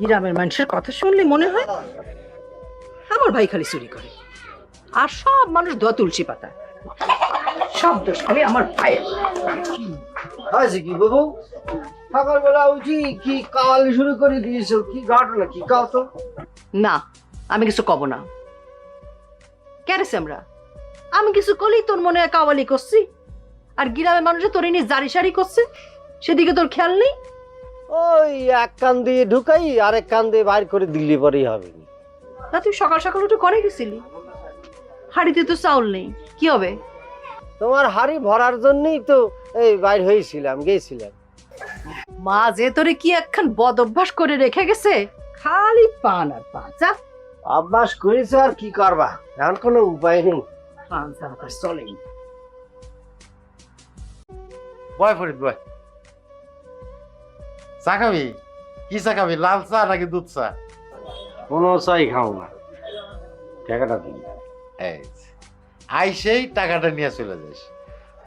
গ্রামের মানুষের কথা শুনলে মনে হয় আমার ভাই খালি চুরি করে, আর সব মানুষ ধোয়া তুলসী পাতা। সব দোষ খালি আমার ভাইয়ের। আছে কি বাবু, সকালবেলা উঠি কি কাওয়ালি শুরু করে দিয়েছো? কি ঘটনা, কি কাও তো? না, আমি কিছু কব না। কেরে আমরা আমি কিছু করলেই তোর মনে হয় কাওয়ালি করছি, আর গ্রামের মানুষের তোর নিয়ে জারি সারি করছে, সেদিকে তোর খেয়াল নেই। ওই এক কান দিয়ে ঢুকাই আর এক কান দিয়ে বাইর করে দিল্লি পরেই হবে। তা তুই সকাল সকাল উঠে করে গেছিলি, হাড়িতে তো চাউল নেই, কি হবে? তোমার হাড়ি ভরার জন্যই তো এই বাইর হয়েছিলাম, গেছিলাম। মা যে তোরে কি একখান বদ অভ্যাস করে রেখে গেছে, খালি পান আর পান। যা, অভ্যাস করেছো আর কি করবা, এখন কোনো উপায় নেই। পান ছাড়া তো আর চলেই না। বয় ফরিদ বয়, চা খাবি? কি চা খাবি, লাল চা নাকি দুধ চা? কোনো চাই খাও না, টাকাটা দিন। এই যে, আইসেই টাকাটা নিয়ে চলে যাস।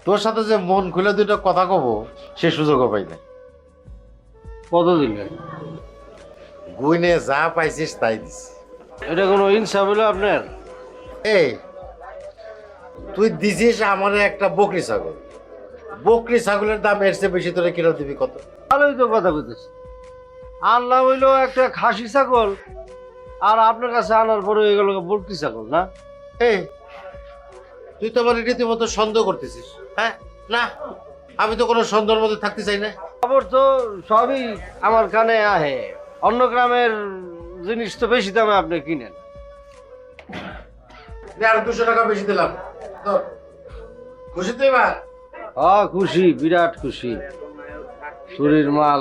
তোর সাথে যে মন খুলে দুটো কথা কব সে সুযোগও পাই না। কত দিলেন? গুইনে যা পাইছিস তাই দিস। এটা কোনো ইনসাফ হলো আপনার? এই তুই দিছিস আমার একটা বকরি ছাগল, বকরি ছাগলের দাম এর চেয়ে বেশি তোরে কিলো দিবি কত? ভালোই তো কথা কইতেছে। আনলাম হইলো একটা খাসি ছাগল, আর আপনার কাছে আনার পরে হয়ে গেল বকরি ছাগল, না? এই তুই তো আমার রীতিমতো সন্দেহ করতেছিস। হ্যাঁ না, আমি তো কোনো সন্দেহের মধ্যে থাকতে চাই না। খবর তো সবই আমার কানে আহে। অন্য গ্রামের জিনিস তো বেশি দামে আপনি কিনেন। আর 200 টাকা বেশি দিলাম, ধর। খুশি তুই এবার? খুশি, বিরাট খুশি। চুরির মাল,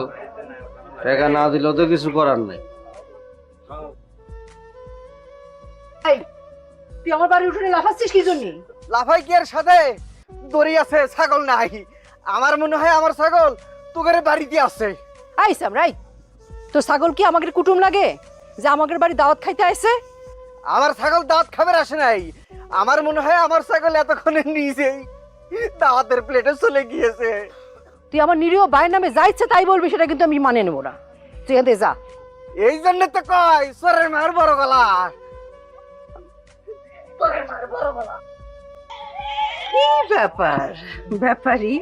টাকা না দিলেও তো কিছু করার নেই। তুই আমার বাড়ি উঠোনে লাফাচ্ছিস কি জন্য? লাফাই কি এর সাথে দড়ি আছে, ছাগল নাই। আমার মনে হয় আমার ছাগল তোদের বাড়িতে আছে। আইস আমরাই তোর ছাগল কি আমাদের কুটুম লাগে যে আমাদের বাড়ি দাওয়াত খাইতে আইছে? আমার ছাগল দাঁত খাবার আসে নাই। আমার মনে হয় আমার ছাগল এতক্ষণে নিজেই দাওয়াতের প্লেটে চলে গিয়েছে। তুই আমার নিরীহ ভাইয়ের নামে যা ইচ্ছে তাই বলবি, সেটা কিন্তু আমি মানে নেবো না। তুই এতে যা। এই জন্য তো কয় সরের মায়ের বড় গলা। কি ব্যাপার ব্যাপারই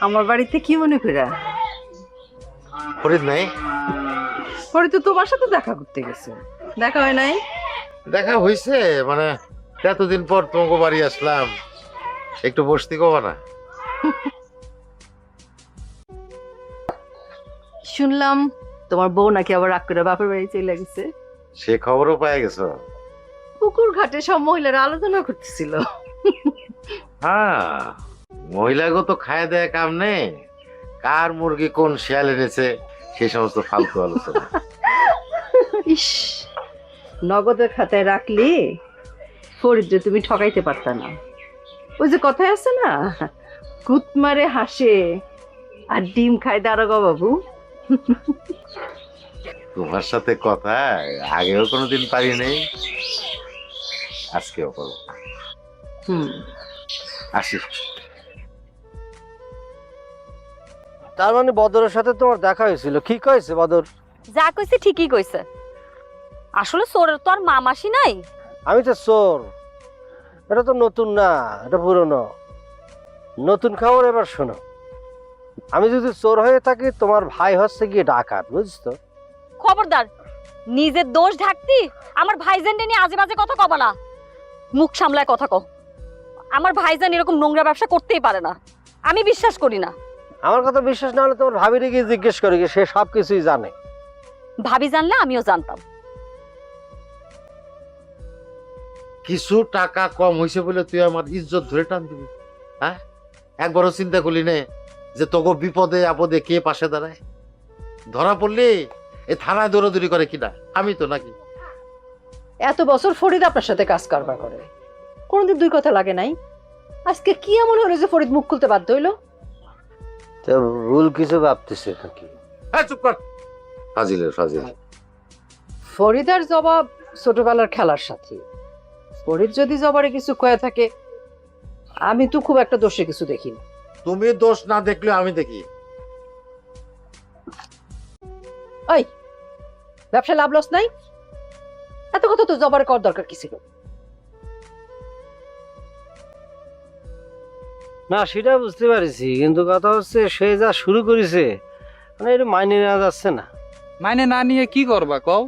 আমার বাড়িতে কি মনে করা? ফরিদ নাই? পরে তো তোমার সাথে দেখা করতে গেছে, দেখা হয় নাই? দেখা হয়েছে মানে, এতদিন পর তোমাকে বাড়ি আসলাম, একটু বসতি কবা না? শুনলাম তোমার বউ নাকি আবার রাগ করে বাপের বাড়ি চলে গেছে। সে খবরও পাই গেছো? পুকুর ঘাটে সব মহিলারা আলোচনা করতেছিল। হ্যাঁ, মহিলাগো তো খায় দেয় কাম নেই, কার মুরগি কোন শিয়াল এনেছে সে সমস্ত ফালতু আলোচনা। ইস, নগদের খাতায় রাখলি ফরিদ যে তুমি ঠকাইতে পারতা না। ওই যে কথায় আছে না, কুত মারে হাসে আর ডিম খায় দারোগা বাবু। তোমার সাথে কথা আগেও কোনোদিন পারি নেই, আজকেও করবো। আসি। তার মানে বদরের সাথে তোমার দেখা হয়েছিল? কি কয়েছে বদর? যা কইছে ঠিকই কইছে। আসলে চোরের তো আর মা মাসি নাই। আমি তো চোর, এটা তো নতুন না, এটা পুরনো। নতুন খবর এবার শোনো। আমি যদি চোর হয়ে থাকি, তোমার ভাই হচ্ছে গিয়ে ডাকাত, বুঝছো? খবরদার, নিজের দোষ ঢাকতি আমার ভাইজানকে নিয়ে আজে বাজে কথা কবা না। মুখ সামলায় কথা কও। আমার ভাইজান এরকম নোংরা ব্যবসা করতেই পারে না, আমি বিশ্বাস করি না। আমার কথা বিশ্বাস না হলে তোমার ভাবিরে গিয়ে জিজ্ঞেস করি, সে সব কিছুই জানে। ভাবি জানলে আমিও জানতাম। কিছু টাকা কম হয়েছে বলে তুই আমার ইজ্জত ধরে টান দিবি? হ্যাঁ, একবারও চিন্তা করলি নে যে তোকে বিপদে আপদে কে পাশে দাঁড়ায়? ধরা পড়লি এ থানায় দৌড়াদৌড়ি করে কিনা? আমি তো নাকি? এত বছর ফরিদ আপনার সাথে কাজ কারবার করে, কোনদিন দুই কথা লাগে নাই। আজকে কি এমন হলো যে ফরিদ মুখ খুলতে বাধ্য হইলো? তো ভুল কিছু ভাবতেছে নাকি? হ্যাঁ, চুপ কর। ফাজিলের ফাজিল। ফরিদার জবাব ছোটবেলার খেলার সাথে। ফরিদ যদি জবারে কিছু কয়ে থাকে, আমি তো খুব একটা দোষে কিছু দেখি না। তুমি দোষ না দেখলে আমি দেখি। ওই ব্যবসা লাভ লস নাই, এত কথা তো জবার কর দরকার কি ছিল? না সেটা বুঝতে পারছি, কিন্তু কথা হচ্ছে সে যা শুরু করেছে মানে এটা মাইনে নেওয়া যাচ্ছে না। মাইনে না নিয়ে কি করবা কও?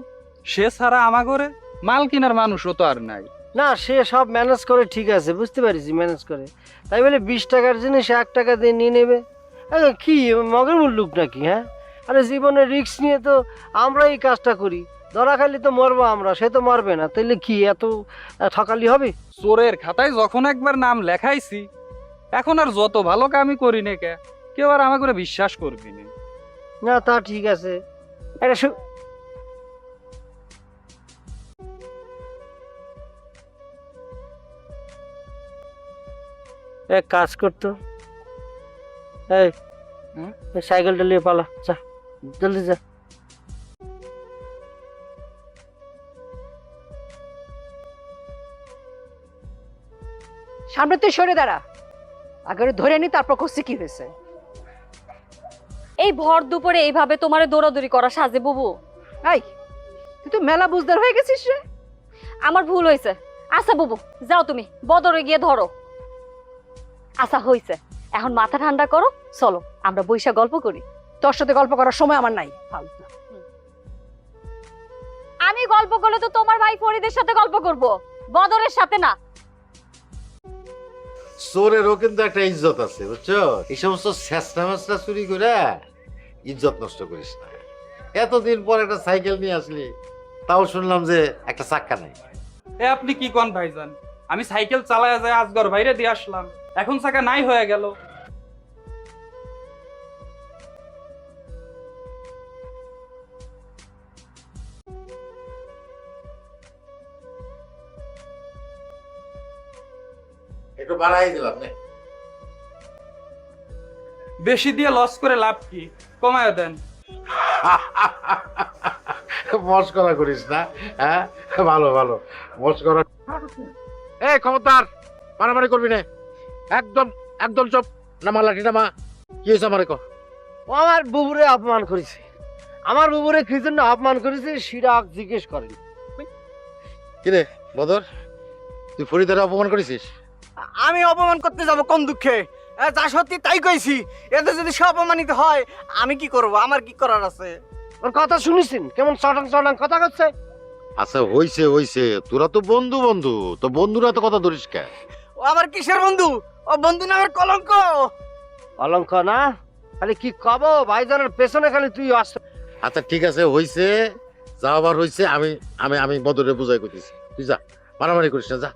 সে ছাড়া আমা করে মাল কেনার মানুষও তো আর নাই। না সে সব ম্যানেজ করে, ঠিক আছে বুঝতে পারছি ম্যানেজ করে, তাই বলে 20 টাকার জিনিস 1 টাকা দিয়ে নিয়ে নেবে? কি মগের মুল্লুক নাকি? হ্যাঁ, আরে জীবনের রিস্ক নিয়ে তো আমরা এই কাজটা করি, ধরা খালি তো মরবো আমরা, সে তো মরবে না, তাইলে কি এত ঠকালি হবে? চোরের খাতায় যখন একবার নাম লেখাইছি, এখন আর যত ভালো কামই করি না কে, কেউ আর আমা করে বিশ্বাস করবি না। না তা ঠিক আছে, একটা এক কাজ করতো, এই হুম? এই সাইকেলটা নিয়ে পালা, যা জলদি যা। সামনে তুই সরে দাঁড়া, আগে ধরে নি, তারপর করছি কি হয়েছে। এই ভর দুপুরে এইভাবে তোমারে দৌড়াদৌড়ি করা সাজে বুবু? এই তুই তো মেলা বুঝদার হয়ে গেছিস রে। আমার ভুল হয়েছে। আচ্ছা বুবু, যাও তুমি বদরে গিয়ে ধরো। আচ্ছা হয়েছে, এখন মাথা ঠান্ডা করো, চলো আমরা বৈশা গল্প করি। তোর সাথে গল্প করার সময় আমার নাই, ফালতু। আমি গল্প করলে তো তোমার ভাই ফরিদের সাথে গল্প করব, বদরের সাথে না। চোরেরও কিন্তু একটা ইজ্জত আছে বুঝছো? এই সমস্ত ছেঁচড়া মেচড়া চুরি করে ইজ্জত নষ্ট করিস না। এতদিন পর একটা সাইকেল নিয়ে আসলি, তাও শুনলাম যে একটা চাক্কা নাই। এ আপনি কি কোন ভাইজান? আমি সাইকেল চালায়া যায় আজগর বাইরে দিয়ে আসলাম, এখন চাকা নাই হয়ে গেল। একটু বাড়াই দিলাম নে। বেশি দিয়ে লস করে লাভ কি, কমায় দেন। মস্করা করিস না, হ্যাঁ ভালো ভালো মস্করা। এই খবরদার, মারামারি করবি না, একদম একদম চুপ। নামা লাঠি নামা। কি হয়েছে আমারে কো? ও আমার বুবুরে অপমান করেছে, আমার বুবুরে কি জন্য অপমান করেছে সেটা জিজ্ঞেস করেন। কিরে বদর, তুই ফরিদারে অপমান করেছিস? আমি অপমান করতে যাব কোন দুঃখে? যা সত্যি তাই কইছি, এতে যদি সে অপমানিত হয় আমি কি করব? আমার কি করার আছে? ওর কথা শুনেছেন কেমন চটাং চটাং কথা করছে? আচ্ছা হইছে হইছে, তোরা তো বন্ধু বন্ধু, তো বন্ধুরা তো কথা ধরিস কে? ও আমার কিসের বন্ধু? ও বন্ধু নামের কলঙ্ক। অলঙ্ক না, খালি কি কব ভাইজানের পেছনে খালি তুই আসছ। আচ্ছা ঠিক আছে হইছে, যা আবার হইছে, আমি আমি আমি বদরে বুঝাই করতেছি, তুই যা মারামারি করিস না, যা।